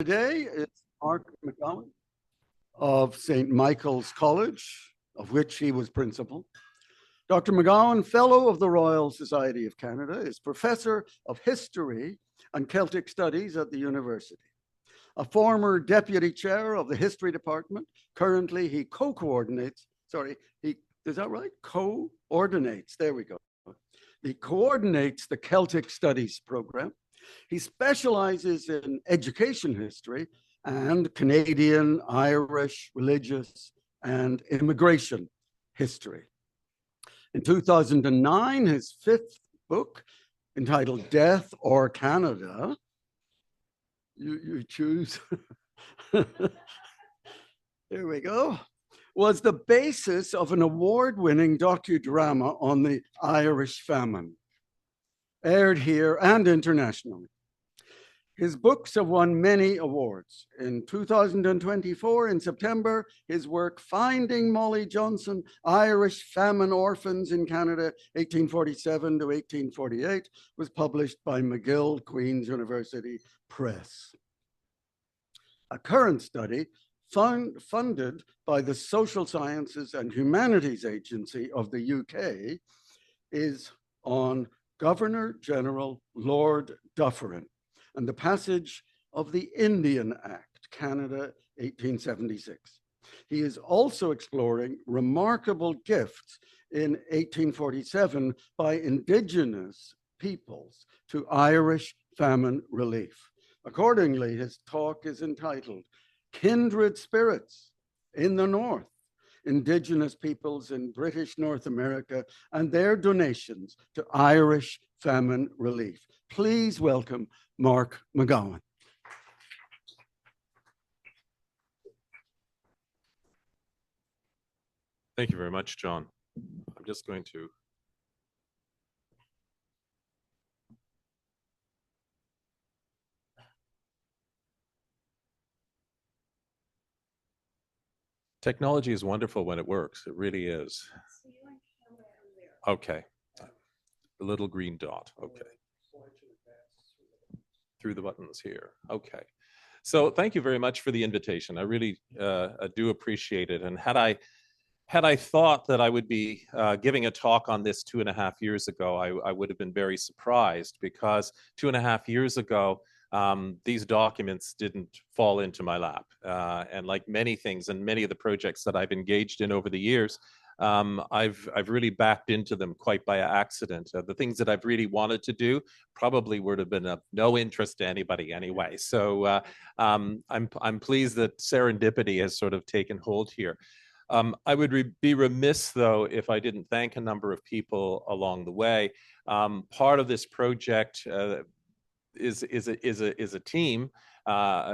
today is Mark McGowan of St. Michael's College, of which he was principal. Dr. McGowan, Fellow of the Royal Society of Canada, is Professor of History and Celtic Studies at the university. A former Deputy Chair of the History Department, currently he co-coordinates, is that right? Coordinates, there we go. He coordinates the Celtic Studies program. He specializes in education history and Canadian, Irish, religious, and immigration history. In 2009, his fifth book, entitled Death or Canada, you choose, there we go, was the basis of an award-winning docudrama on the Irish famine, aired here and internationally. His books have won many awards. In 2024, in September, his work, Finding Molly Johnson, Irish Famine Orphans in Canada, 1847 to 1848, was published by McGill Queen's University Press. A current study funded by the Social Sciences and Humanities Agency of the UK is on Governor-General Lord Dufferin and the passage of the Indian Act, Canada, 1876. He is also exploring remarkable gifts in 1847 by Indigenous peoples to Irish famine relief. Accordingly, his talk is entitled Kindred Spirits in the North, Indigenous Peoples in British North America and their donations to Irish famine relief. Please welcome Mark McGowan. Thank you very much, John. I'm just going to technology is wonderful when it works. It really is. Okay. A little green dot. Okay. Through the buttons here. Okay. So thank you very much for the invitation. I really do appreciate it. And had I thought that I would be giving a talk on this 2.5 years ago, I would have been very surprised, because 2.5 years ago, these documents didn't fall into my lap. And like many things and many of the projects that I've engaged in over the years, I've really backed into them quite by accident. The things that I've really wanted to do probably would have been of no interest to anybody anyway. So I'm pleased that serendipity has sort of taken hold here. I would be remiss, though, if I didn't thank a number of people along the way. Part of this project is a team.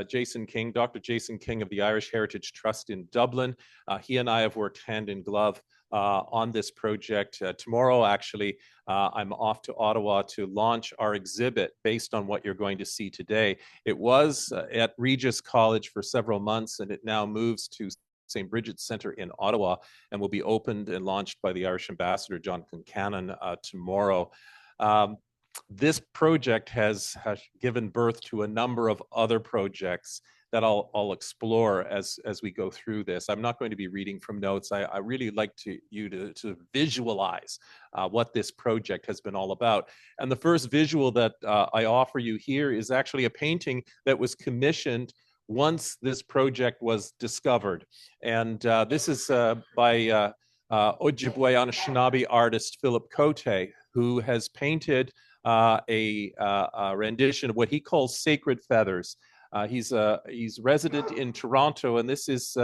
Jason King, Dr. Jason King of the Irish Heritage Trust in Dublin. He and I have worked hand in glove on this project. Tomorrow, actually, I'm off to Ottawa to launch our exhibit based on what you're going to see today. It was at Regis College for several months, and it now moves to St. Bridget's Centre in Ottawa and will be opened and launched by the Irish Ambassador, John Concannon, tomorrow. This project has given birth to a number of other projects that I'll explore as we go through this. I'm not going to be reading from notes. I really like you to visualize what this project has been all about. And the first visual that I offer you here is actually a painting that was commissioned once this project was discovered. And this is by Ojibwe Anishinaabe artist Philip Cote, who has painted a rendition of what he calls Sacred Feathers. He's resident in Toronto, and this is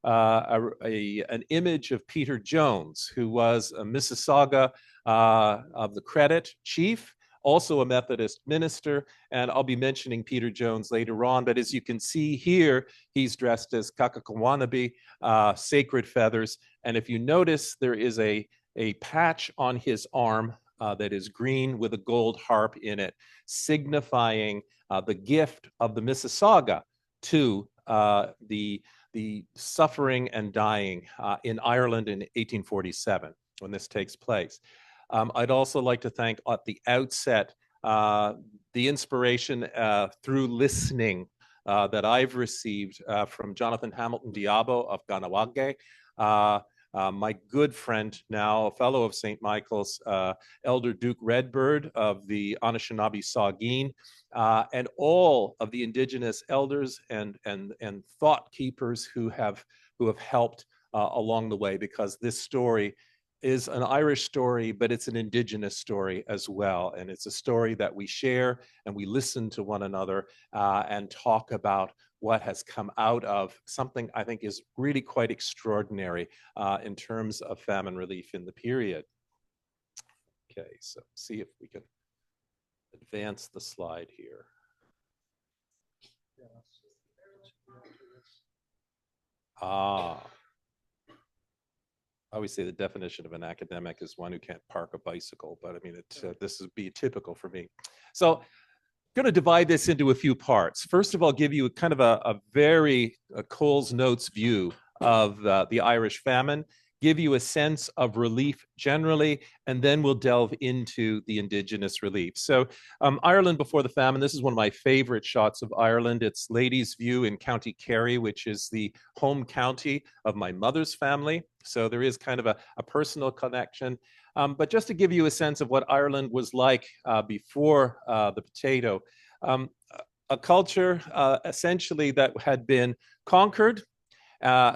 an image of Peter Jones, who was a Mississauga of the Credit chief, also a Methodist minister, and I'll be mentioning Peter Jones later on. But as you can see here, he's dressed as Kakakawanabe, Sacred Feathers, and if you notice, there is a patch on his arm that is green with a gold harp in it, signifying the gift of the Mississauga to the suffering and dying in Ireland in 1847, when this takes place. I'd also like to thank at the outset the inspiration through listening that I've received from Jonathan Hamilton Diabo of Ganawage, my good friend now, a fellow of St. Michael's, Elder Duke Redbird of the Anishinaabe Saugeen, and all of the indigenous elders and thought keepers who have helped along the way, because this story is an Irish story, but it's an indigenous story as well. And it's a story that we share, and we listen to one another and talk about what has come out of something I think is really quite extraordinary in terms of famine relief in the period. Okay, so see if we can advance the slide here. I always say the definition of an academic is one who can't park a bicycle, but I mean, this would be typical for me. So I'm going to divide this into a few parts. First of all, give you kind of a very Coles Notes view of the Irish famine, give you a sense of relief generally, and then we'll delve into the indigenous relief. So Ireland before the famine, this is one of my favorite shots of Ireland. It's Ladies' View in County Kerry, which is the home county of my mother's family. So there is kind of a personal connection. But just to give you a sense of what Ireland was like before the potato, a culture essentially that had been conquered,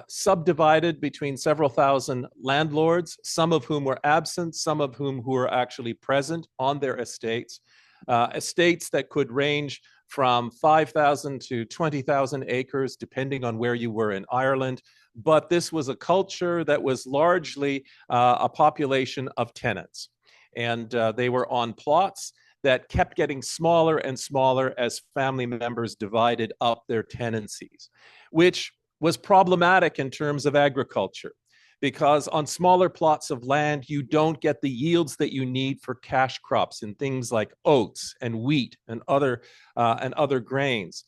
subdivided between several thousand landlords, some of whom were absent, some of whom who were actually present on their estates, estates that could range from 5,000 to 20,000 acres, depending on where you were in Ireland. But this was a culture that was largely a population of tenants. And they were on plots that kept getting smaller and smaller as family members divided up their tenancies, which was problematic in terms of agriculture, because on smaller plots of land, you don't get the yields that you need for cash crops in things like oats and wheat and other grains.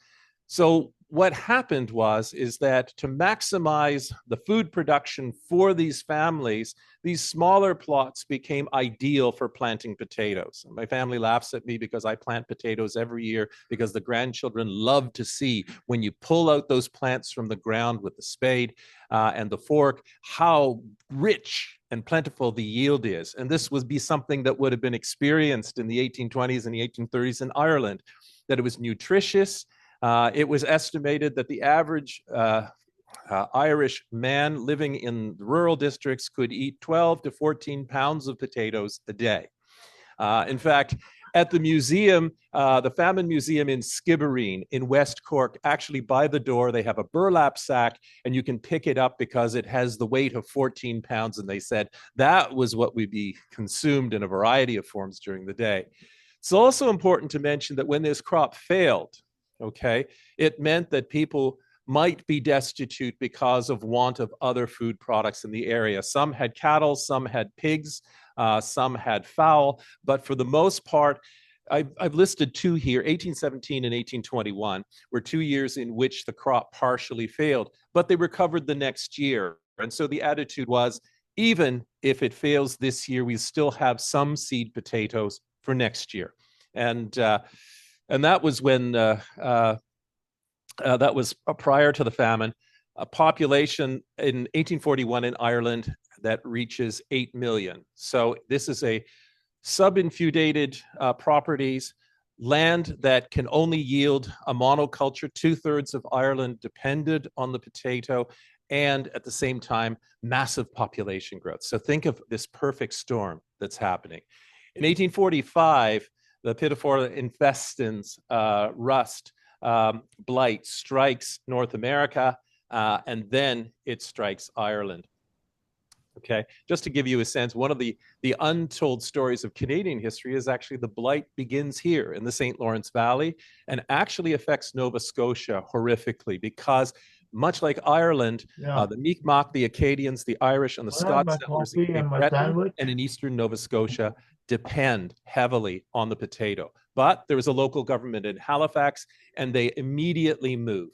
So what happened is that to maximize the food production for these families, these smaller plots became ideal for planting potatoes. My family laughs at me because I plant potatoes every year, because the grandchildren love to see when you pull out those plants from the ground with the spade and the fork, how rich and plentiful the yield is. And this would be something that would have been experienced in the 1820s and the 1830s in Ireland, that it was nutritious. It was estimated that the average Irish man living in rural districts could eat 12 to 14 pounds of potatoes a day. In fact, at the museum, the Famine Museum in Skibbereen in West Cork, actually by the door, they have a burlap sack and you can pick it up because it has the weight of 14 pounds. And they said that was what would be consumed in a variety of forms during the day. It's also important to mention that when this crop failed, okay, it meant that people might be destitute because of want of other food products in the area. Some had cattle, some had pigs, some had fowl, but for the most part, I've listed two here, 1817 and 1821 were 2 years in which the crop partially failed, but they recovered the next year. And so the attitude was, even if it fails this year, we still have some seed potatoes for next year. And that was when, that was prior to the famine, a population in 1841 in Ireland that reaches 8 million. So this is a sub-infundated properties, land that can only yield a monoculture. 2/3 of Ireland depended on the potato, and at the same time, massive population growth. So think of this perfect storm that's happening. In 1845, the Pittosporum infestans, rust, blight strikes North America, and then it strikes Ireland. Okay, just to give you a sense, one of the untold stories of Canadian history is actually the blight begins here in the St. Lawrence Valley and actually affects Nova Scotia horrifically, because much like Ireland, the Mi'kmaq, the Acadians, the Irish, and the Scots settlers in Cape Breton and in eastern Nova Scotia depend heavily on the potato. But there was a local government in Halifax, and they immediately move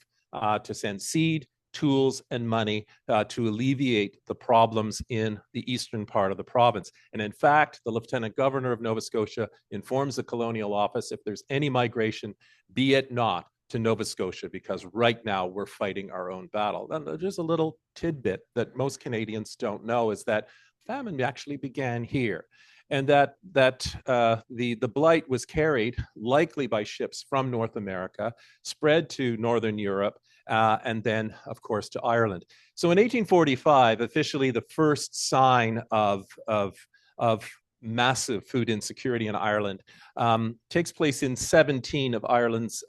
to send seed, tools, and money to alleviate the problems in the eastern part of the province. And in fact, the Lieutenant Governor of Nova Scotia informs the Colonial Office if there's any migration, be it not to Nova Scotia because right now we're fighting our own battle. And just a little tidbit that most Canadians don't know is that famine actually began here, and that the blight was carried likely by ships from North America, spread to Northern Europe, and then, of course, to Ireland. So in 1845, officially the first sign of massive food insecurity in Ireland takes place in 17 of Ireland's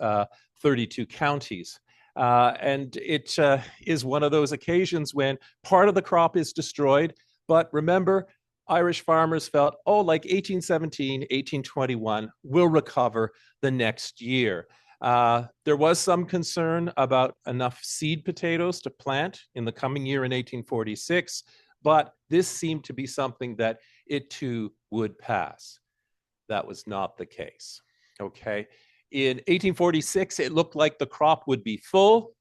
32 counties. And it is one of those occasions when part of the crop is destroyed. But remember, Irish farmers felt, oh, like 1817, 1821, we'll recover the next year. There was some concern about enough seed potatoes to plant in the coming year in 1846, but this seemed to be something that it too would pass. That was not the case, okay? In 1846, it looked like the crop would be full,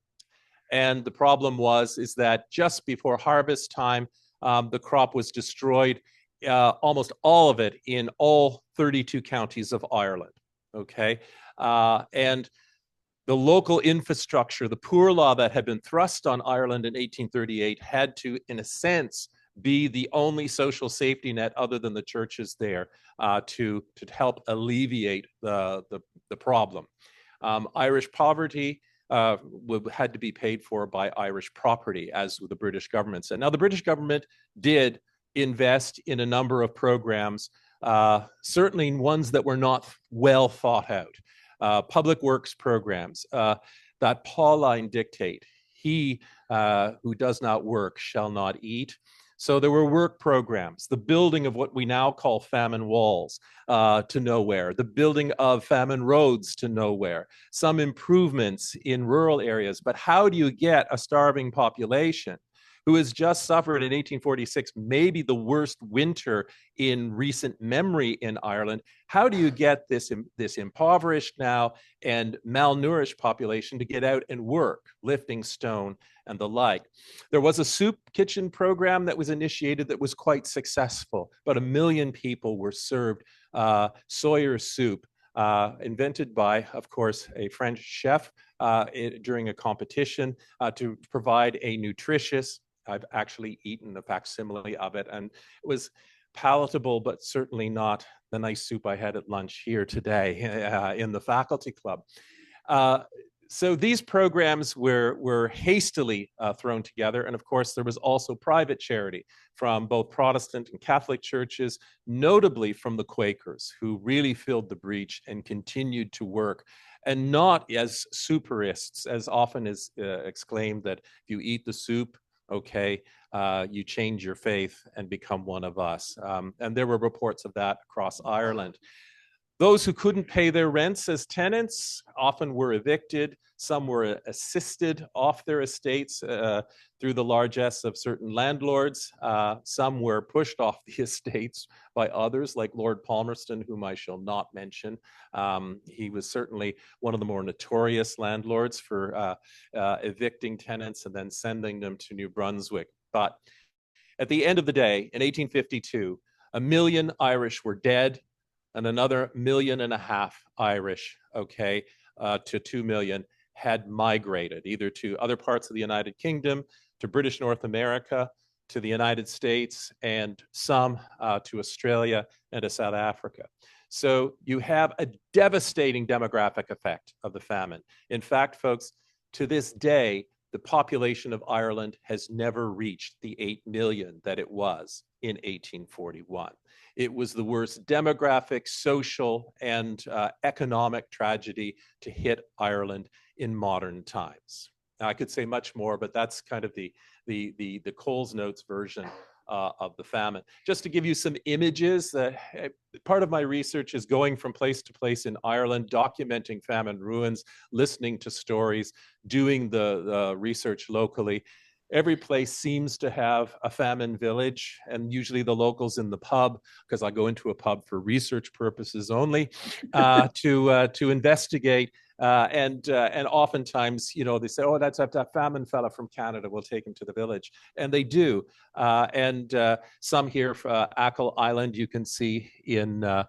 and the problem is that just before harvest time, the crop was destroyed, almost all of it in all 32 counties of Ireland, okay? And the local infrastructure, the poor law that had been thrust on Ireland in 1838 had to, in a sense, be the only social safety net other than the churches there to help alleviate the problem. Irish poverty had to be paid for by Irish property, as the British government said. Now, the British government did invest in a number of programs, certainly ones that were not well thought out. Public works programs that Pauline dictate, he who does not work shall not eat. So there were work programs, the building of what we now call famine walls to nowhere, the building of famine roads to nowhere, some improvements in rural areas. But how do you get a starving population who has just suffered in 1846 maybe the worst winter in recent memory in Ireland? How do you get this impoverished now and malnourished population to get out and work, lifting stone and the like? There was a soup kitchen program that was initiated that was quite successful. About 1 million people were served Sawyer soup, invented by, of course, a French chef during a competition to provide a nutritious, I've actually eaten a facsimile of it, and it was palatable, but certainly not the nice soup I had at lunch here today in the faculty club. So these programs were hastily thrown together. And of course, there was also private charity from both Protestant and Catholic churches, notably from the Quakers, who really filled the breach and continued to work. And not as souperists, as often is exclaimed that if you eat the soup, okay, you change your faith and become one of us. And there were reports of that across Ireland. Those who couldn't pay their rents as tenants often were evicted. Some were assisted off their estates through the largesse of certain landlords. Some were pushed off the estates by others, like Lord Palmerston, whom I shall not mention. He was certainly one of the more notorious landlords for evicting tenants and then sending them to New Brunswick. But at the end of the day, in 1852, 1 million Irish were dead, and another 1.5 million Irish, okay, to 2 million had migrated either to other parts of the United Kingdom, to British North America, to the United States, and some to Australia and to South Africa. So you have a devastating demographic effect of the famine. In fact, folks, to this day, the population of Ireland has never reached the 8 million that it was in 1841. It was the worst demographic, social, and economic tragedy to hit Ireland in modern times. Now, I could say much more, but that's kind of the Coles Notes version of the famine. Just to give you some images, part of my research is going from place to place in Ireland, documenting famine ruins, listening to stories, doing the research locally. Every place seems to have a famine village, and usually the locals in the pub, because I go into a pub for research purposes only, to investigate. And oftentimes, you know, they say, oh, that's that famine fella from Canada, we'll take him to the village. And they do. And some here, Achill Island, you can see in the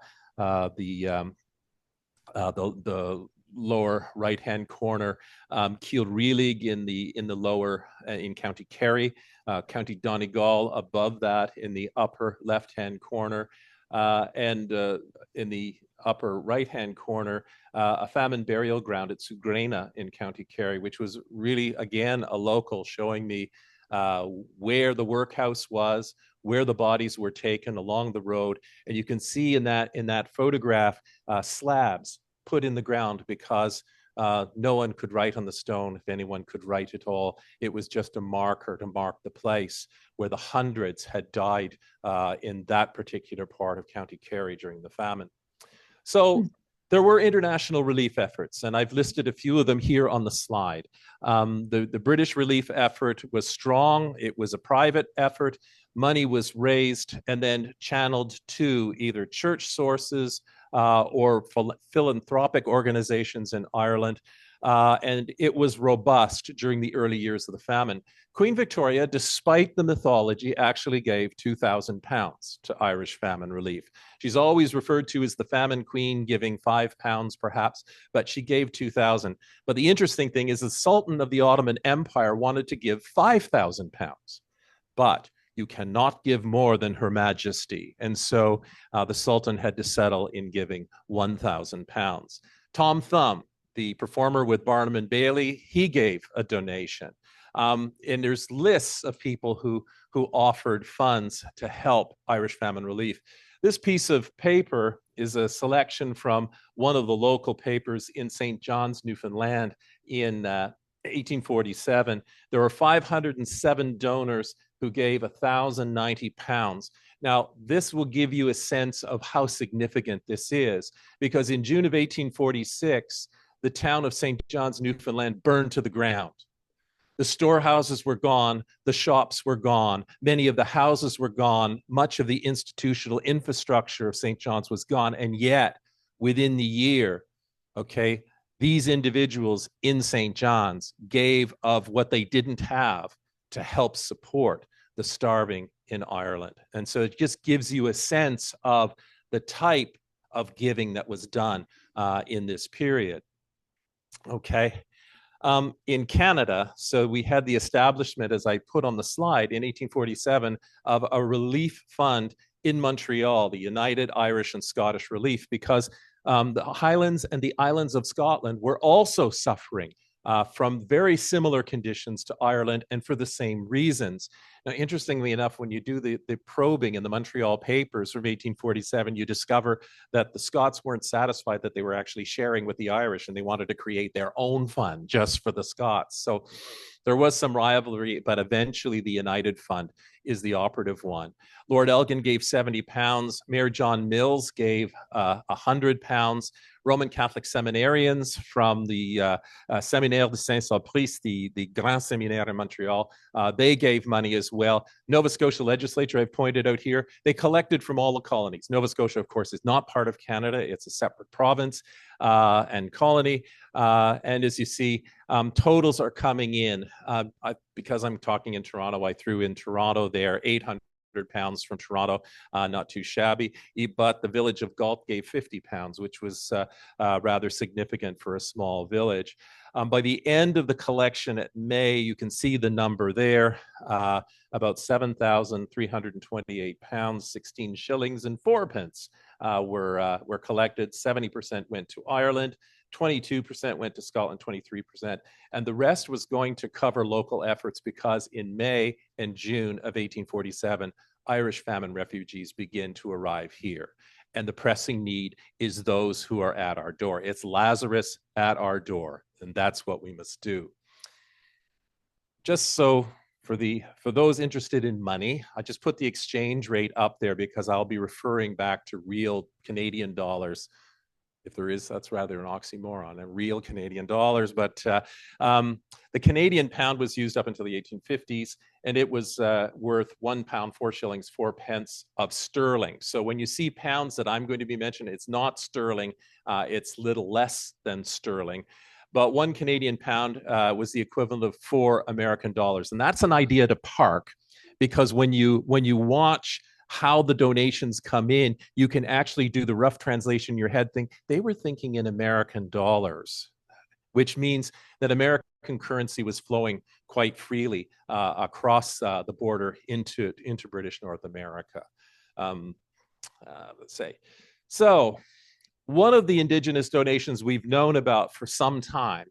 lower right-hand corner, Keelreelig in the lower in County Kerry, County Donegal above that in the upper left-hand corner, and in the upper right-hand corner, a famine burial ground at Sugrena in County Kerry, which was really, again, a local showing me where the workhouse was, where the bodies were taken along the road. And you can see in that photograph slabs put in the ground because no one could write on the stone, if anyone could write at all. It was just a marker to mark the place where the hundreds had died in that particular part of County Kerry during the famine. So there were international relief efforts, and I've listed a few of them here on the slide. The British relief effort was strong. It was a private effort. Money was raised and then channeled to either church sources or philanthropic organizations in Ireland. And it was robust during the early years of the famine. Queen Victoria, despite the mythology, actually gave £2,000 to Irish famine relief. She's always referred to as the famine queen, giving £5 perhaps, but she gave 2,000. But the interesting thing is the Sultan of the Ottoman Empire wanted to give £5,000, but you cannot give more than Her Majesty. And so the Sultan had to settle in giving £1,000. Tom Thumb, the performer with Barnum and Bailey, he gave a donation. And there's lists of people who offered funds to help Irish famine relief. This piece of paper is a selection from one of the local papers in St. John's, Newfoundland in 1847. There were 507 donors who gave £1,090. Now, this will give you a sense of how significant this is, because in June of 1846, the town of St. John's, Newfoundland burned to the ground. The storehouses were gone, the shops were gone, many of the houses were gone, much of the institutional infrastructure of St. John's was gone, and yet within the year, okay, these individuals in St. John's gave of what they didn't have to help support the starving in Ireland. And so it just gives you a sense of the type of giving that was done in this period. Okay. In Canada, so we had the establishment, as I put on the slide, in 1847 of a relief fund in Montreal, the United Irish and Scottish Relief, because the Highlands and the islands of Scotland were also suffering from very similar conditions to Ireland, and for the same reasons. Now, interestingly enough, when you do the probing in the Montreal papers from 1847, you discover that the Scots weren't satisfied that they were actually sharing with the Irish, and they wanted to create their own fund just for the Scots. So there was some rivalry, but eventually the United Fund is the operative one. Lord Elgin gave £70. Mayor John Mills gave £100. Roman Catholic seminarians from the Séminaire de Saint-Sulpice, the Grand Séminaire in Montreal, they gave money as well. Nova Scotia legislature, I've pointed out here, they collected from all the colonies. Nova Scotia, of course, is not part of Canada. It's a separate province and colony. And as you see, totals are coming in. Because I'm talking in Toronto, I threw in Toronto there, £800 from Toronto, not too shabby. But the village of Galt gave £50, which was rather significant for a small village. By the end of the collection at May, you can see the number there, about £7,328, 16 shillings and 4 pence were collected. 70% went to Ireland, 22% went to Scotland, 23%, and the rest was going to cover local efforts, because in May and June of 1847, Irish famine refugees begin to arrive here. And the pressing need is those who are at our door. It's Lazarus at our door, and that's what we must do. Just so for those interested in money, I just put the exchange rate up there because I'll be referring back to real Canadian dollars. If there is, that's rather an oxymoron, and real Canadian dollars. But the Canadian pound was used up until the 1850s, and it was worth £1, 4 shillings, 4 pence of sterling. So when you see pounds that I'm going to be mentioning, it's not sterling, it's little less than sterling. But 1 Canadian pound was the equivalent of 4 American dollars. And that's an idea to park, because when you watch how the donations come in, you can actually do the rough translation in your head. They were thinking in American dollars, which means that American currency was flowing quite freely across the border into British North America. Let's say. So one of the indigenous donations we've known about for some time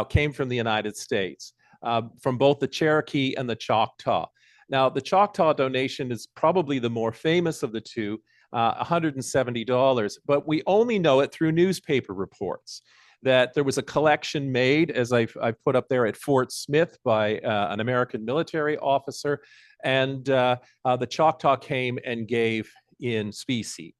came from the United States, from both the Cherokee and the Choctaw. Now, the Choctaw donation is probably the more famous of the two, $170, but we only know it through newspaper reports that there was a collection made, as I've put up there, at Fort Smith by an American military officer, and the Choctaw came and gave in specie.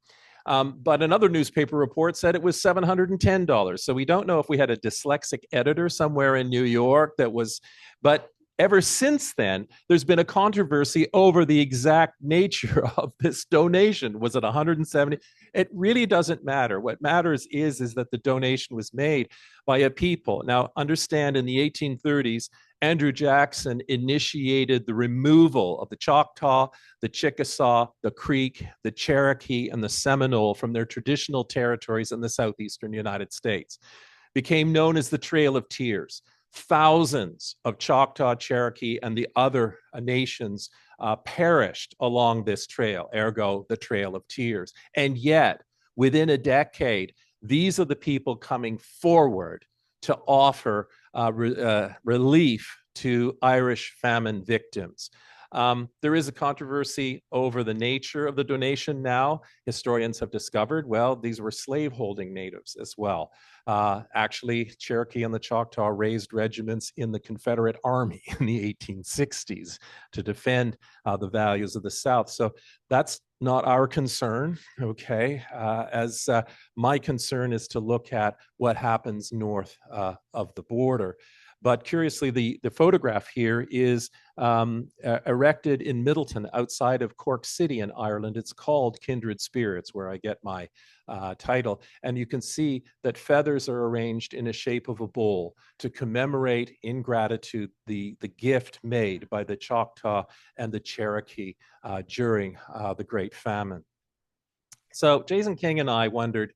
But another newspaper report said it was $710. So we don't know if we had a dyslexic editor somewhere in New York that was, but ever since then, there's been a controversy over the exact nature of this donation. Was it 170? It really doesn't matter. What matters is that the donation was made by a people. Now, understand, in the 1830s, Andrew Jackson initiated the removal of the Choctaw, the Chickasaw, the Creek, the Cherokee, and the Seminole from their traditional territories in the southeastern United States. Became known as the Trail of Tears. Thousands of Choctaw, Cherokee, and the other nations perished along this trail, ergo the Trail of Tears. And yet, within a decade, these are the people coming forward to offer relief to Irish famine victims. There is a controversy over the nature of the donation now. Historians have discovered, well, these were slaveholding natives as well. Actually, Cherokee and the Choctaw raised regiments in the Confederate Army in the 1860s to defend the values of the South. So that's not our concern, okay? My concern is to look at what happens north of the border. But curiously, the photograph here is erected in Middleton, outside of Cork City in Ireland. It's called Kindred Spirits, where I get my title. And you can see that feathers are arranged in a shape of a bowl to commemorate, in gratitude, the gift made by the Choctaw and the Cherokee during the Great Famine. So Jason King and I wondered,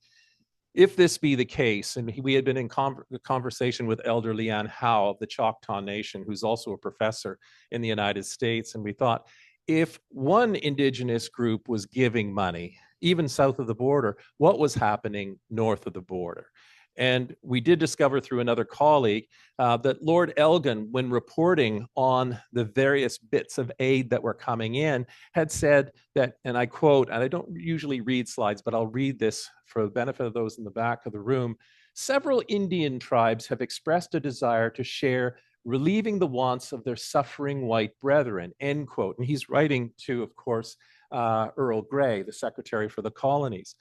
if this be the case, and we had been in conversation with Elder Leanne Howe of the Choctaw Nation, who's also a professor in the United States, and we thought, if one indigenous group was giving money, even south of the border, what was happening north of the border? And we did discover through another colleague that Lord Elgin, when reporting on the various bits of aid that were coming in, had said that, and I quote, and I don't usually read slides, but I'll read this for the benefit of those in the back of the room. Several Indian tribes have expressed a desire to share relieving the wants of their suffering white brethren, end quote. And he's writing to, of course, Earl Grey, the Secretary for the Colonies.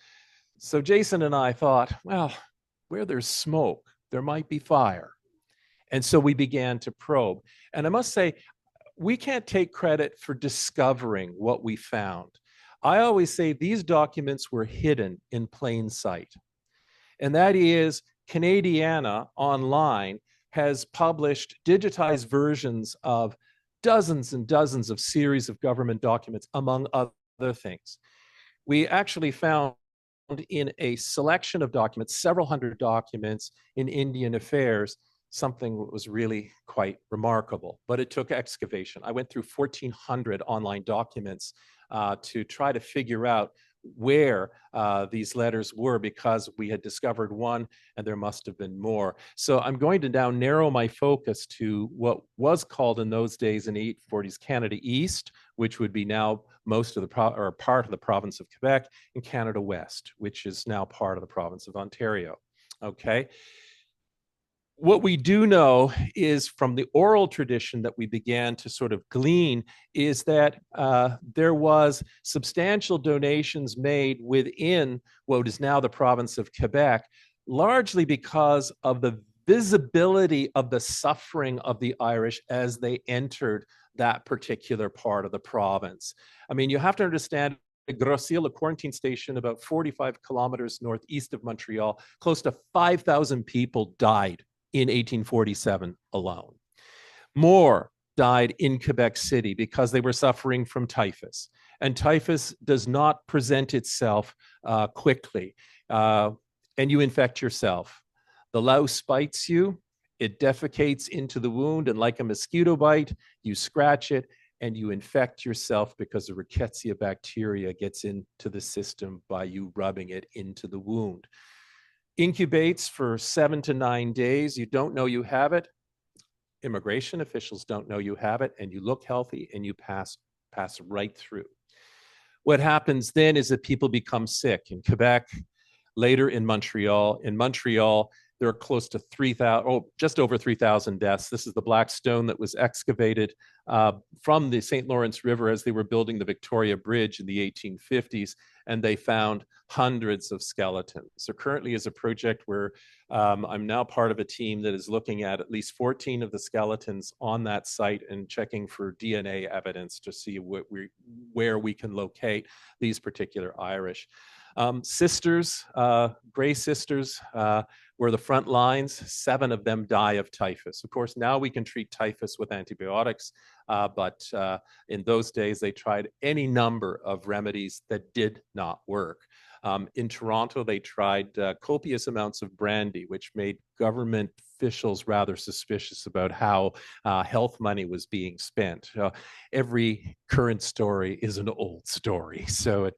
So Jason and I thought, well, where there's smoke, there might be fire. And so we began to probe. And I must say, we can't take credit for discovering what we found. I always say these documents were hidden in plain sight. And that is, Canadiana Online has published digitized versions of dozens and dozens of series of government documents, among other things. We actually found in a selection of documents, several hundred documents in Indian affairs, something that was really quite remarkable, but it took excavation. I went through 1,400 online documents to try to figure out where these letters were, because we had discovered one and there must have been more. So I'm going to now narrow my focus to what was called in those days in the 1840s Canada East, which would be now most of the part of the province of Quebec, and Canada West, which is now part of the province of Ontario. Okay. What we do know is, from the oral tradition that we began to sort of glean, is that there was substantial donations made within what is now the province of Quebec, largely because of the visibility of the suffering of the Irish as they entered that particular part of the province. I mean, you have to understand, Groseille, a quarantine station about 45 kilometers northeast of Montreal, close to 5,000 people died in 1847 alone. More, died in Quebec City because they were suffering from typhus. And typhus does not present itself quickly, and you infect yourself. The louse bites you, it defecates into the wound, and like a mosquito bite, you scratch it and you infect yourself because the rickettsia bacteria gets into the system by you rubbing it into the wound. Incubates for 7 to 9 days. You don't know you have it. Immigration officials don't know you have it, and you look healthy and you pass right through. What happens then is that people become sick in Quebec, later in Montreal. In Montreal, there are close to 3,000, just over 3,000 deaths. This is the black stone that was excavated from the St. Lawrence River as they were building the Victoria Bridge in the 1850s, and they found hundreds of skeletons. So currently is a project where I'm now part of a team that is looking at least 14 of the skeletons on that site and checking for DNA evidence to see where we can locate these particular Irish. Sisters, Grey Sisters, were the front lines. 7 of them die of typhus. Of course, now we can treat typhus with antibiotics, but in those days, they tried any number of remedies that did not work. In Toronto, they tried copious amounts of brandy, which made government officials rather suspicious about how health money was being spent. Every current story is an old story. So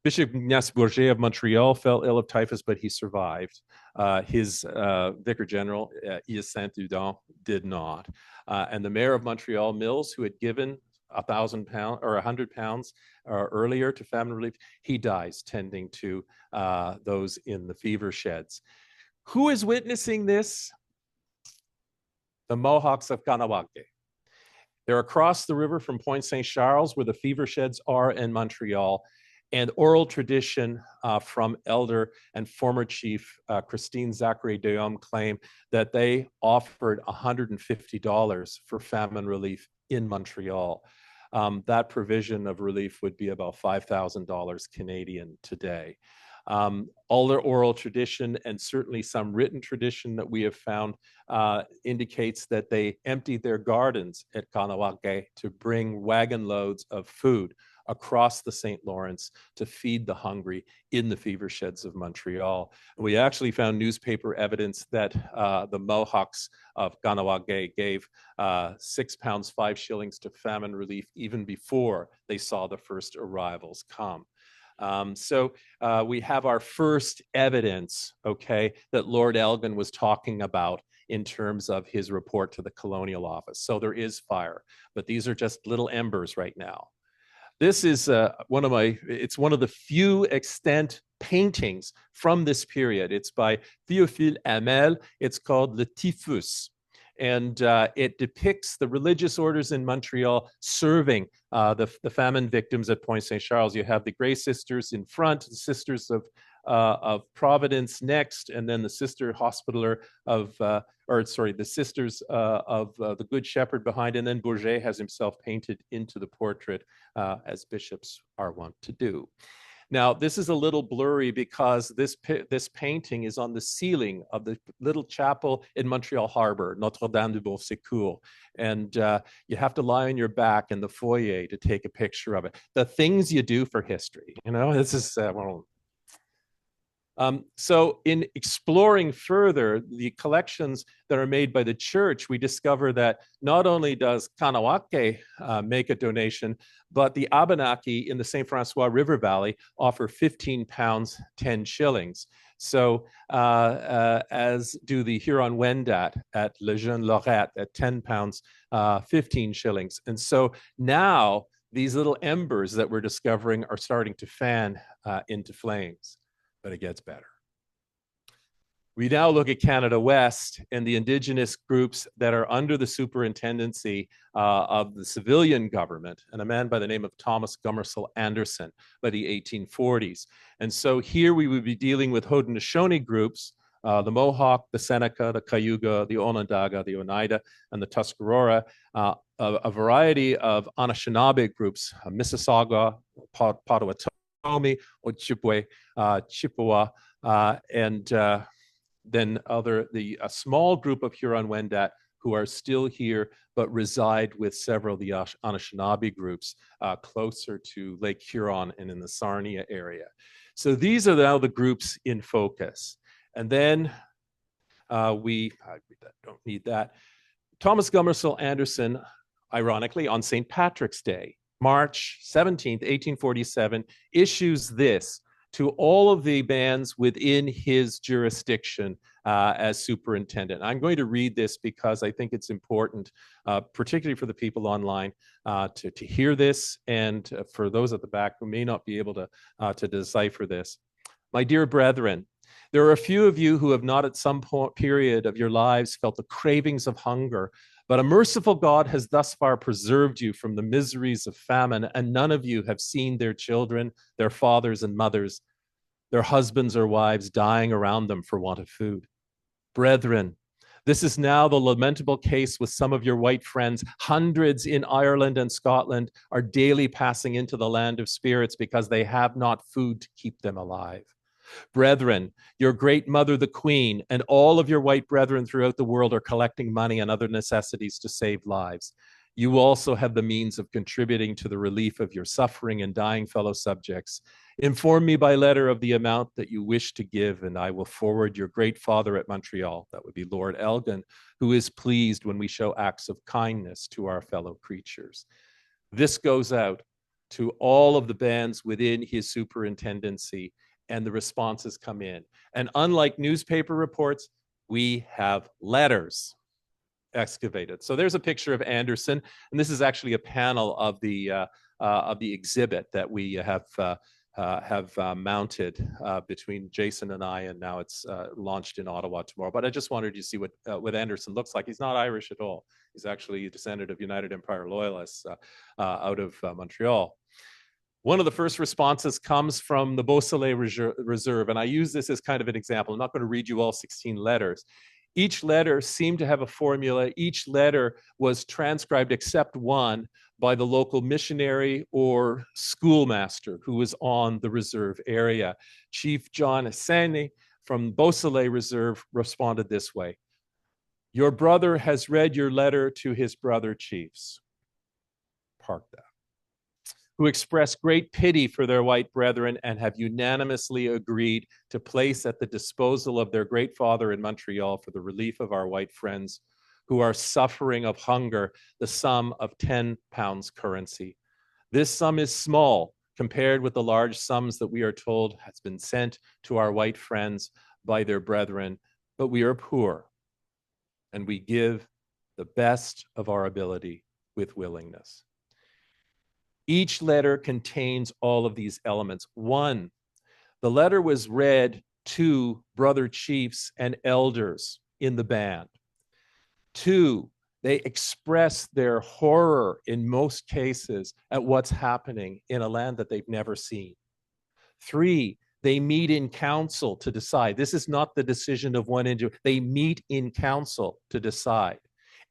Bishop Ignace Bourget of Montreal fell ill of typhus, but he survived. His Vicar General, Yves Saint-Dudon, did not. And the mayor of Montreal, Mills, who had given £1,000 or £100 earlier to famine relief, he dies tending to those in the fever sheds. Who is witnessing this? The Mohawks of Kahnawake. They're across the river from Point St. Charles, where the fever sheds are in Montreal, and oral tradition from elder and former chief Christine Zachary Dehomme claim that they offered $150 for famine relief in Montreal. That provision of relief would be about $5,000 Canadian today. All their oral tradition and certainly some written tradition that we have found indicates that they emptied their gardens at Kahnawake to bring wagon loads of food across the St. Lawrence to feed the hungry in the fever sheds of Montreal. We actually found newspaper evidence that the Mohawks of Kahnawake gave £6, 5 shillings to famine relief even before they saw the first arrivals come. So we have our first evidence, okay, that Lord Elgin was talking about in terms of his report to the Colonial Office. So there is fire, but these are just little embers right now. This is it's one of the few extant paintings from this period. It's by Théophile Hamel. It's called Le Typhus. And it depicts the religious orders in Montreal serving the famine victims at Point St. Charles. You have the Grey Sisters in front, the Sisters of Providence next, and then the Sister Hospitaller of, the Sisters of the Good Shepherd behind, and then Bourget has himself painted into the portrait, as bishops are wont to do. Now, this is a little blurry because this painting is on the ceiling of the little chapel in Montreal Harbor, Notre-Dame du Bon Secours. And you have to lie on your back in the foyer to take a picture of it. The things you do for history, you know, this is so in exploring further the collections that are made by the church, we discover that not only does Kahnawake make a donation, but the Abenaki in the St. Francois River Valley offer £15, 10 shillings. So as do the Huron-Wendat at Le Jeune Lorette at £10, 15 shillings. And so now these little embers that we're discovering are starting to fan into flames. But it gets better. We now look at Canada West and the Indigenous groups that are under the superintendency of the civilian government, and a man by the name of Thomas Gummersall Anderson by the 1840s. And so here we would be dealing with Haudenosaunee groups, the Mohawk, the Seneca, the Cayuga, the Onondaga, the Oneida, and the Tuscarora, a variety of Anishinaabe groups, Mississauga, Potawatomi, Ojibwe, Chippewa, and then a small group of Huron-Wendat who are still here but reside with several of the Anishinaabe groups closer to Lake Huron and in the Sarnia area. So these are now the groups in focus. And then I don't need that. Thomas Gummersel Anderson, ironically, on St. Patrick's Day, March 17th, 1847, issues this to all of the bands within his jurisdiction as superintendent. I'm going to read this because I think it's important, particularly for the people online, to hear this, and for those at the back who may not be able to decipher this. My dear brethren, there are a few of you who have not at some period of your lives felt the cravings of hunger, but a merciful God has thus far preserved you from the miseries of famine, and none of you have seen their children, their fathers and mothers, their husbands or wives dying around them for want of food. Brethren, this is now the lamentable case with some of your white friends. Hundreds in Ireland and Scotland are daily passing into the land of spirits because they have not food to keep them alive. Brethren, your great mother, the Queen, and all of your white brethren throughout the world are collecting money and other necessities to save lives. You also have the means of contributing to the relief of your suffering and dying fellow subjects. Inform me by letter of the amount that you wish to give, and I will forward your great father at Montreal, that would be Lord Elgin, who is pleased when we show acts of kindness to our fellow creatures. This goes out to all of the bands within his superintendency, and the responses come in. And unlike newspaper reports, we have letters excavated. So there's a picture of Anderson, and this is actually a panel of the exhibit that we have mounted between Jason and I, and now it's launched in Ottawa tomorrow. But I just wanted you to see what Anderson looks like. He's not Irish at all. He's actually a descendant of United Empire Loyalists out of Montreal. One of the first responses comes from the Beausoleil Reserve, and I use this as kind of an example. I'm not going to read you all 16 letters. Each letter seemed to have a formula. Each letter was transcribed, except one, by the local missionary or schoolmaster who was on the reserve area. Chief John Essene from Beausoleil Reserve responded this way: "Your brother has read your letter to his brother chiefs." Park that. "Who express great pity for their white brethren and have unanimously agreed to place at the disposal of their great father in Montreal for the relief of our white friends who are suffering of hunger, the sum of 10 pounds currency. This sum is small compared with the large sums that we are told has been sent to our white friends by their brethren, but we are poor, and we give the best of our ability with willingness." Each letter contains all of these elements. One, the letter was read to brother chiefs and elders in the band. Two, they express their horror in most cases at what's happening in a land that they've never seen. Three, they meet in council to decide. This is not the decision of one individual. They meet in council to decide.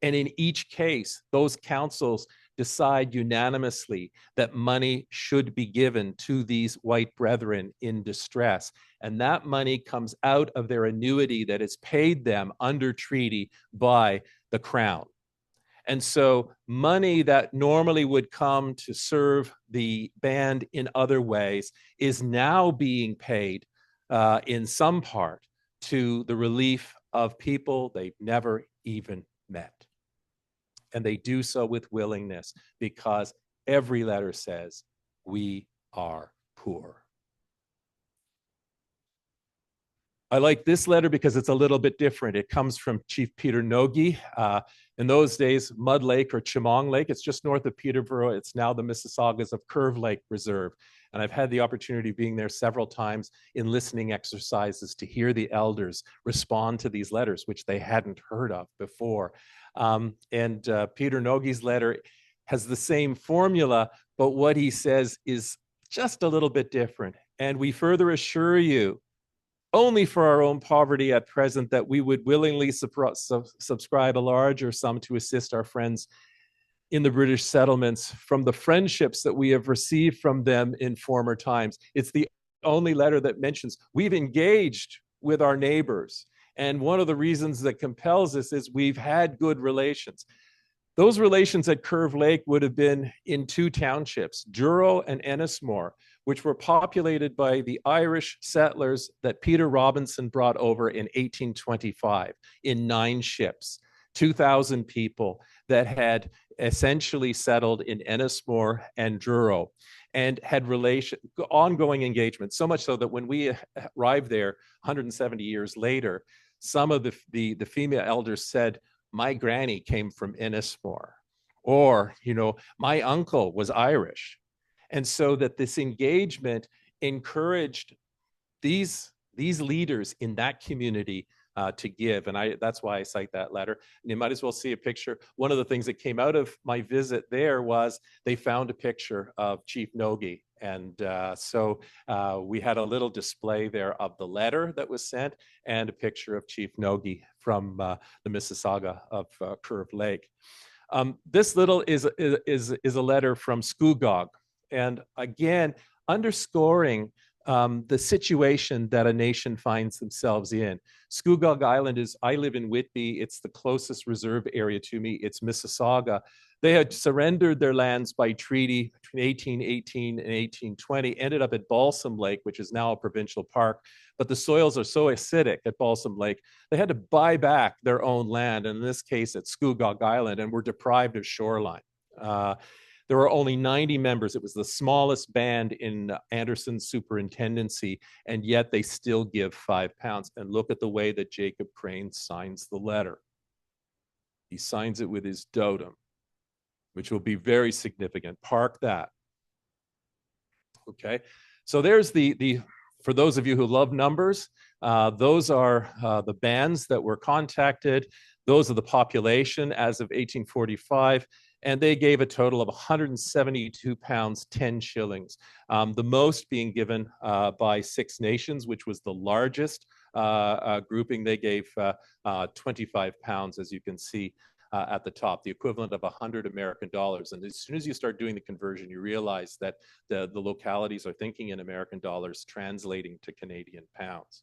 And in each case, those councils decide unanimously that money should be given to these white brethren in distress. And that money comes out of their annuity that is paid them under treaty by the crown. And so money that normally would come to serve the band in other ways is now being paid in some part to the relief of people they've never even met. And they do so with willingness because every letter says, we are poor. I like this letter because it's a little bit different. It comes from Chief Peter Nogi. In those days, Mud Lake or Chemong Lake, it's just north of Peterborough. It's now the Mississaugas of Curve Lake Reserve. And I've had the opportunity of being there several times in listening exercises to hear the elders respond to these letters, which they hadn't heard of before. Peter Nogi's letter has the same formula, but what he says is just a little bit different. "And we further assure you, only for our own poverty at present, that we would willingly subscribe a larger sum to assist our friends in the British settlements from the friendships that we have received from them in former times." It's the only letter that mentions we've engaged with our neighbors And one of the reasons that compels this is we've had good relations. Those relations at Curve Lake would have been in two townships, Douro and Ennismore, which were populated by the Irish settlers that Peter Robinson brought over in 1825 in 9 ships, 2,000 people that had essentially settled in Ennismore and Douro and had ongoing engagement, so much so that when we arrived there 170 years later, some of the female elders said, my granny came from Ennismore, or, my uncle was Irish. And so that this engagement encouraged these leaders in that community to give. And that's why I cite that letter. And you might as well see a picture. One of the things that came out of my visit there was they found a picture of Chief Nogi. And so we had a little display there of the letter that was sent and a picture of Chief Nogi from the Mississauga of Curve Lake. This little is a letter from Scugog. And again, underscoring the situation that a nation finds themselves in. Scugog Island I live in Whitby. It's the closest reserve area to me. It's Mississauga. They had surrendered their lands by treaty between 1818 and 1820, ended up at Balsam Lake, which is now a provincial park. But the soils are so acidic at Balsam Lake, they had to buy back their own land, and in this case at Scugog Island, and were deprived of shoreline. There were only 90 members. It was the smallest band in Anderson's superintendency, and yet they still give £5. And look at the way that Jacob Crane signs the letter. He signs it with his dotem, which will be very significant. Park that. Okay, so there's for those of you who love numbers, those are the bands that were contacted. Those are the population as of 1845. And they gave a total of £172, 10 shillings. The most being given by Six Nations, which was the largest grouping. They gave £25, as you can see at the top, the equivalent of 100 American dollars. And as soon as you start doing the conversion, you realize that the localities are thinking in American dollars, translating to Canadian pounds.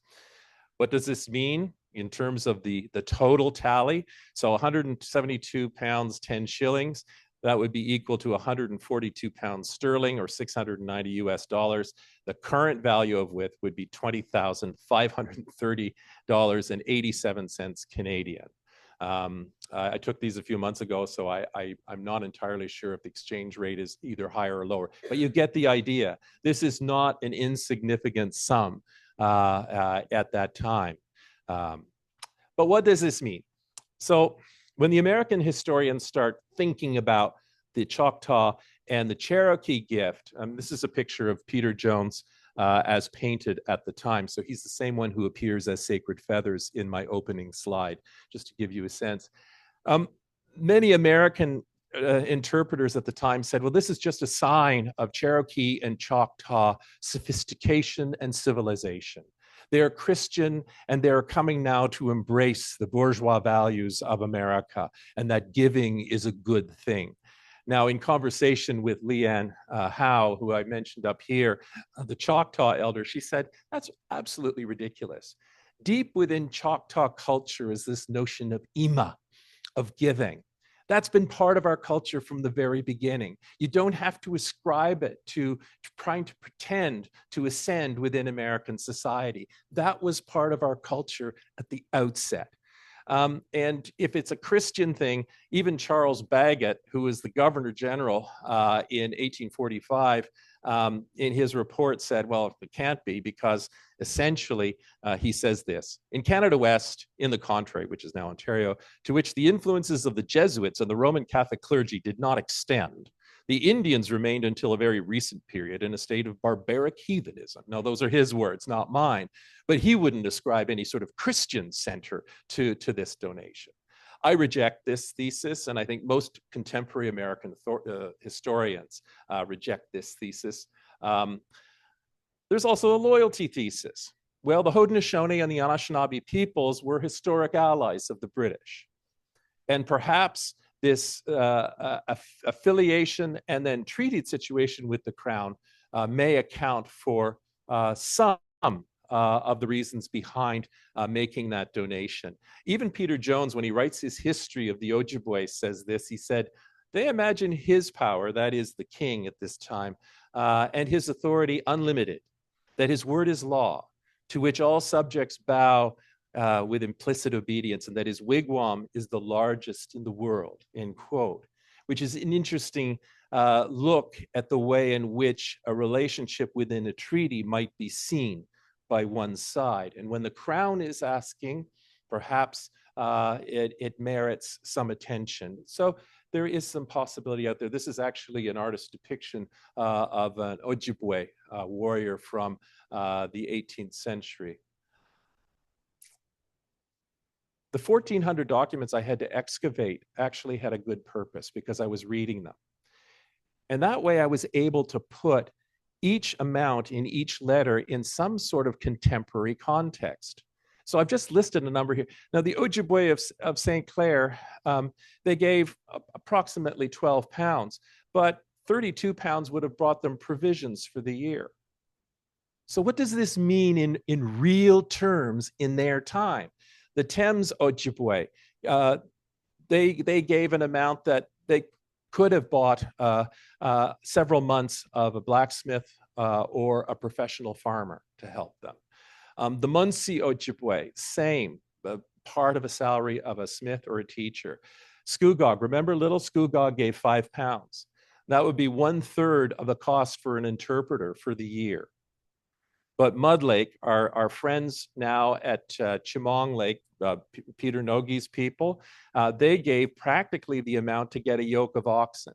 What does this mean in terms of the total tally? So £172, 10 shillings, that would be equal to £142 sterling or $690. The current value of which would be $20,530.87 Canadian. I took these a few months ago, so I'm not entirely sure if the exchange rate is either higher or lower, but you get the idea. This is not an insignificant sum at that time. But what does this mean? So when the American historians start thinking about the Choctaw and the Cherokee gift, this is a picture of Peter Jones as painted at the time. So he's the same one who appears as Sacred Feathers in my opening slide, just to give you a sense. Many American interpreters at the time said, well, this is just a sign of Cherokee and Choctaw sophistication and civilization. They're Christian and they're coming now to embrace the bourgeois values of America, and that giving is a good thing. Now, in conversation with Leanne Howe, who I mentioned up here, the Choctaw elder, she said, that's absolutely ridiculous. Deep within Choctaw culture is this notion of ima, of giving. That's been part of our culture from the very beginning. You don't have to ascribe it to trying to pretend to ascend within American society. That was part of our culture at the outset. And if it's a Christian thing, even Charles Bagot, who was the Governor General in 1845, in his report said, well, it can't be, because essentially he says this: in Canada West, in the contrary, which is now Ontario, to which the influences of the Jesuits and the Roman Catholic clergy did not extend, the Indians remained until a very recent period in a state of barbaric heathenism. Now, those are his words, not mine, but he wouldn't ascribe any sort of Christian center to this donation. I reject this thesis, and I think most contemporary American historians reject this thesis. There's also a loyalty thesis. Well, the Haudenosaunee and the Anishinaabe peoples were historic allies of the British. And perhaps this affiliation and then treated situation with the Crown may account for some of the reasons behind making that donation. Even Peter Jones, when he writes his history of the Ojibwe, says this. He said, they imagine his power, that is the king at this time, and his authority unlimited, that his word is law, to which all subjects bow with implicit obedience, and that his wigwam is the largest in the world, end quote, which is an interesting look at the way in which a relationship within a treaty might be seen by one side. And when the crown is asking, perhaps it merits some attention. So there is some possibility out there. This is actually an artist's depiction of an Ojibwe warrior from the 18th century. The 1,400 documents I had to excavate actually had a good purpose because I was reading them. And that way I was able to put each amount in each letter in some sort of contemporary context. So I've just listed a number here. Now the Ojibwe of St. Clair, they gave approximately 12 pounds, but 32 pounds would have brought them provisions for the year. So what does this mean in real terms in their time? The Thames Ojibwe, they gave an amount that they could have bought several months of a blacksmith or a professional farmer to help them. The Munsee Ojibwe, same, part of a salary of a smith or a teacher. Scugog, remember little Scugog gave 5 pounds. That would be 1/3 of the cost for an interpreter for the year. But Mud Lake, our friends now at Chemong Lake, Peter Nogi's people, they gave practically the amount to get a yoke of oxen.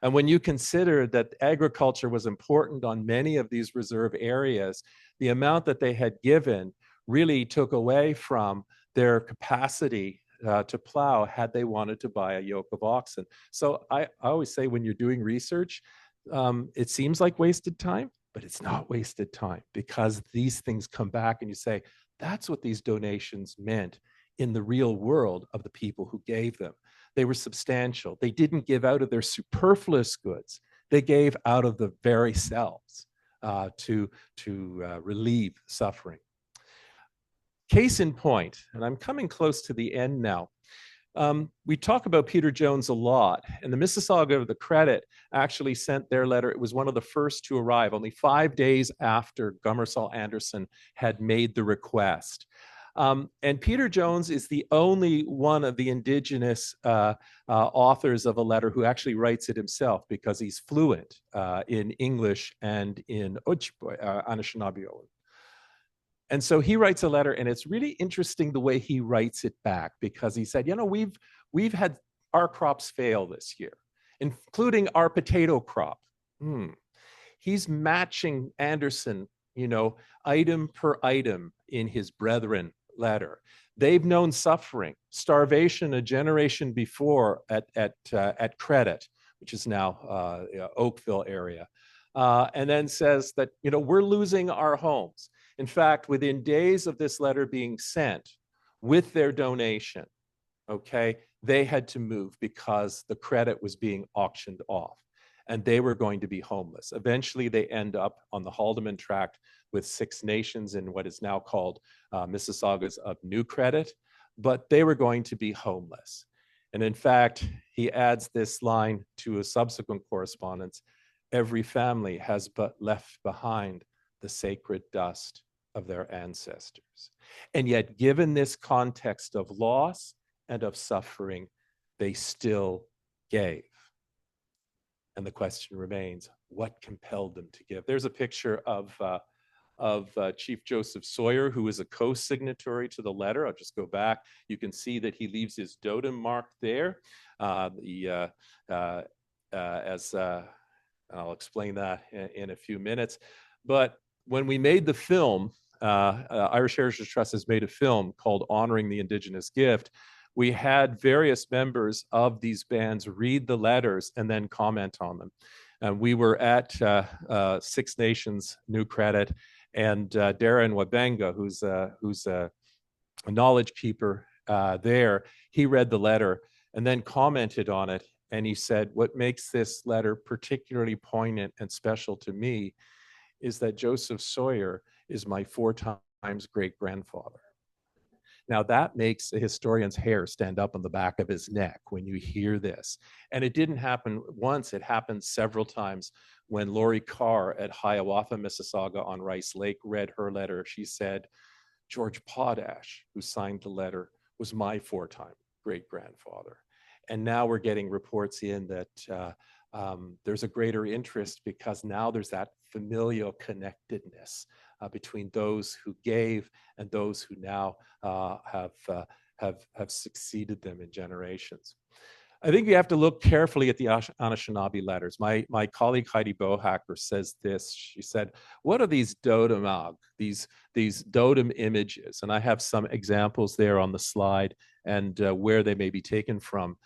And when you consider that agriculture was important on many of these reserve areas, the amount that they had given really took away from their capacity to plow had they wanted to buy a yoke of oxen. So I always say when you're doing research, it seems like wasted time, but it's not wasted time because these things come back and you say, that's what these donations meant in the real world of the people who gave them. They were substantial. They didn't give out of their superfluous goods. They gave out of the very selves to relieve suffering. Case in point, and I'm coming close to the end now. We talk about Peter Jones a lot, and the Mississauga of the Credit actually sent their letter. It was one of the first to arrive, only 5 days after Gummersall Anderson had made the request. And Peter Jones is the only one of the Indigenous authors of a letter who actually writes it himself because he's fluent in English and in Ojibwe, Anishinaabe. And so he writes a letter, and it's really interesting the way he writes it back because he said, you know, we've had our crops fail this year, including our potato crop. He's matching Anderson, you know, item per item in his Brethren letter. They've known suffering, starvation a generation before at Credit, which is now Oakville area, and then says that, you know, we're losing our homes. In fact, within days of this letter being sent with their donation, okay, they had to move because the credit was being auctioned off and they were going to be homeless. Eventually, they end up on the Haldeman Tract with 6 nations in what is now called Mississaugas of New Credit, but they were going to be homeless. And in fact, he adds this line to a subsequent correspondence: every family has but left behind the sacred dust of their ancestors. And yet, given this context of loss and of suffering, they still gave. And the question remains, what compelled them to give? There's a picture of Chief Joseph Sawyer, who is a co-signatory to the letter. I'll just go back. You can see that he leaves his dotem mark there. I'll explain that in a few minutes. But when we made the film, Irish Heritage Trust has made a film called Honoring the Indigenous Gift. We had various members of these bands read the letters and then comment on them. And we were at 6 Nations New Credit, and Darren Wabenga, who's a knowledge keeper there, he read the letter and then commented on it. And he said, what makes this letter particularly poignant and special to me is that Joseph Sawyer is my 4-time times great-grandfather. Now that makes a historian's hair stand up on the back of his neck when you hear this. And it didn't happen once, it happened several times. When Lori Carr at Hiawatha, Mississauga on Rice Lake read her letter, she said, George Podash, who signed the letter, was my four-time great-grandfather. And now we're getting reports in that there's a greater interest because now there's that familial connectedness between those who gave and those who now have succeeded them in generations. I think you have to look carefully at the Anishinaabe letters. My colleague Heidi Bohacker says this. She said, what are these dodomag, these dotem images? And I have some examples there on the slide and where they may be taken from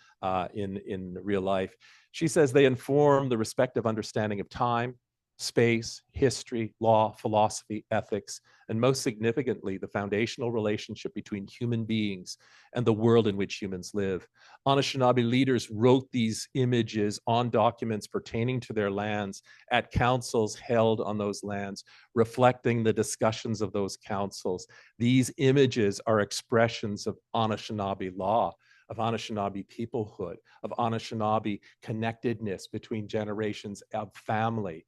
in real life. She says they inform the respective understanding of time, space, history, law, philosophy, ethics, and most significantly, the foundational relationship between human beings and the world in which humans live. Anishinaabe leaders wrote these images on documents pertaining to their lands at councils held on those lands, reflecting the discussions of those councils. These images are expressions of Anishinaabe law, of Anishinaabe peoplehood, of Anishinaabe connectedness between generations of family.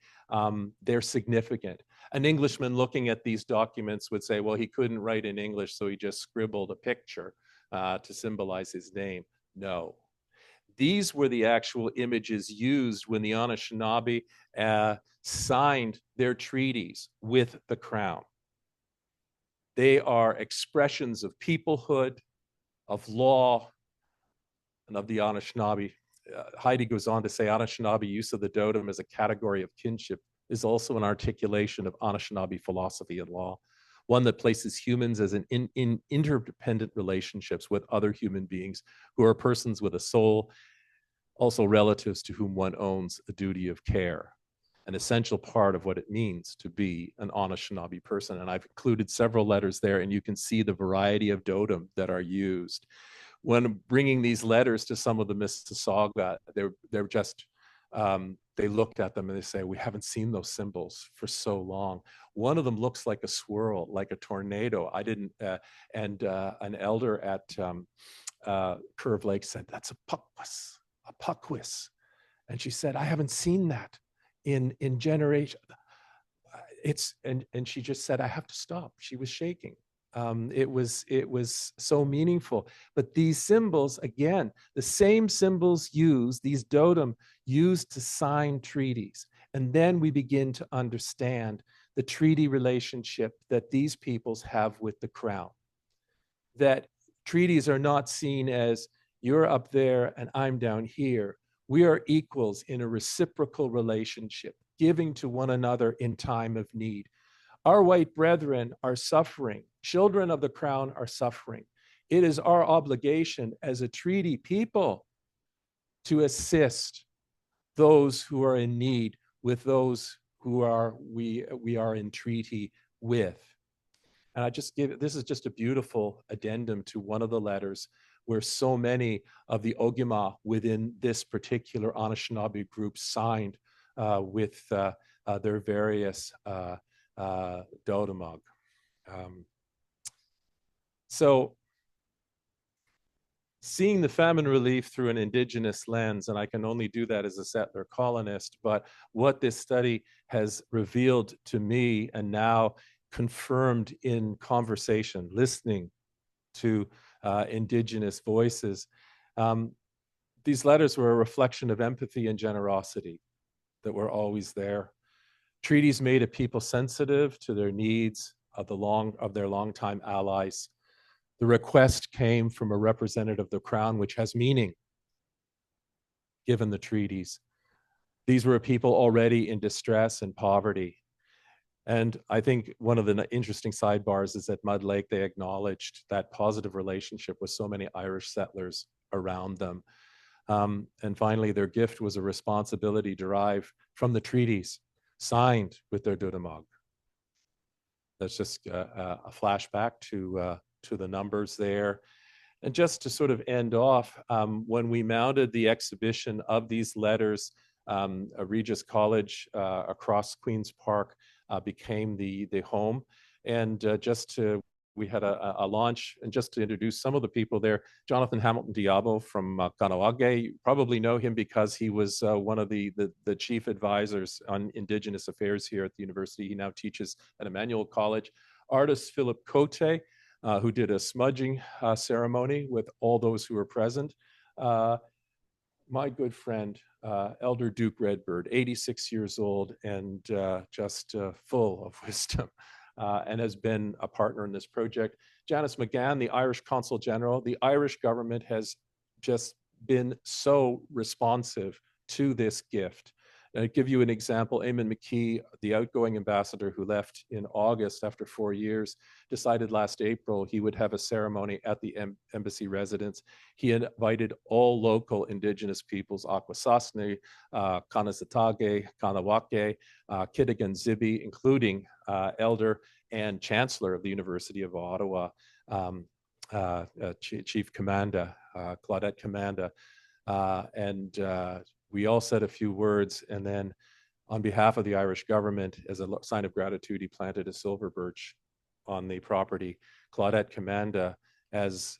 They're significant. An Englishman looking at these documents would say, well, he couldn't write in English, so he just scribbled a picture to symbolize his name. No. These were the actual images used when the Anishinaabe signed their treaties with the crown. They are expressions of peoplehood, of law, and of the Anishinaabe. Heidi goes on to say Anishinaabe use of the dotem as a category of kinship is also an articulation of Anishinaabe philosophy and law, one that places humans as in interdependent relationships with other human beings who are persons with a soul, also relatives to whom one owns a duty of care, an essential part of what it means to be an Anishinaabe person. And I've included several letters there, and you can see the variety of dotem that are used. When bringing these letters to some of the Mississauga, they're just, they looked at them and they say, we haven't seen those symbols for so long. One of them looks like a swirl, like a tornado. I didn't, and an elder at Curve Lake said, that's a puckwis. And she said, I haven't seen that in generation. And she just said, I have to stop. She was shaking. It was so meaningful. But these symbols, again, the same symbols used, these dotem used to sign treaties. And then we begin to understand the treaty relationship that these peoples have with the crown. That treaties are not seen as you're up there and I'm down here. We are equals in a reciprocal relationship, giving to one another in time of need. Our white brethren are suffering. Children of the crown are suffering. It is our obligation as a treaty people to assist those who are in need with those who we are in treaty with. And I just give, this is just a beautiful addendum to one of the letters where so many of the Ogima within this particular Anishinaabe group signed with their various dodomag. So seeing the famine relief through an indigenous lens, and I can only do that as a settler colonist, but what this study has revealed to me and now confirmed in conversation, listening to indigenous voices, these letters were a reflection of empathy and generosity that were always there. Treaties made a people sensitive to their needs of their longtime allies. The request came from a representative of the crown, which has meaning, given the treaties. These were a people already in distress and poverty. And I think one of the interesting sidebars is at Mud Lake, they acknowledged that positive relationship with so many Irish settlers around them. And finally, their gift was a responsibility derived from the treaties signed with their Dudamag. That's just a flashback to the numbers there. And just to sort of end off, when we mounted the exhibition of these letters, Regis College across Queen's Park became the home. And we had a launch, and just to introduce some of the people there, Jonathan Hamilton Diabo from Kahnawake. You probably know him because he was one of the chief advisors on Indigenous affairs here at the university. He now teaches at Emmanuel College. Artist Philip Cote, who did a smudging ceremony with all those who were present. My good friend, Elder Duke Redbird, 86 years old and just full of wisdom, and has been a partner in this project. Janice McGowan, the Irish Consul General. The Irish government has just been so responsive to this gift. And I'll give you an example. Eamon McKee, the outgoing ambassador who left in August after 4 years, decided last April he would have a ceremony at the embassy residence. He invited all local Indigenous peoples, Akwesasne, Kanesatake, Kahnawake, Kitigan Zibi, including Elder and Chancellor of the University of Ottawa, Chief Commanda, Claudette Commanda, and we all said a few words, and then on behalf of the Irish government, as a sign of gratitude, he planted a silver birch on the property. Claudette Commanda, as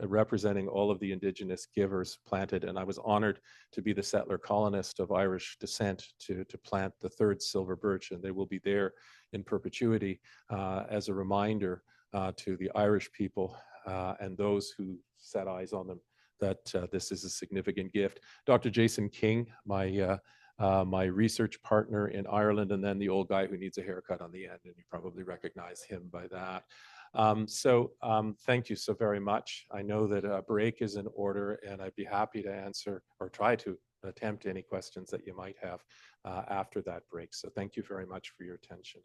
representing all of the Indigenous givers, planted, and I was honored to be the settler colonist of Irish descent to plant the third silver birch, and they will be there in perpetuity as a reminder to the Irish people and those who set eyes on them that this is a significant gift. Dr. Jason King, my research partner in Ireland, and then the old guy who needs a haircut on the end, and you probably recognize him by that. Thank you so very much. I know that a break is in order, and I'd be happy to answer or try to attempt any questions that you might have after that break. So thank you very much for your attention.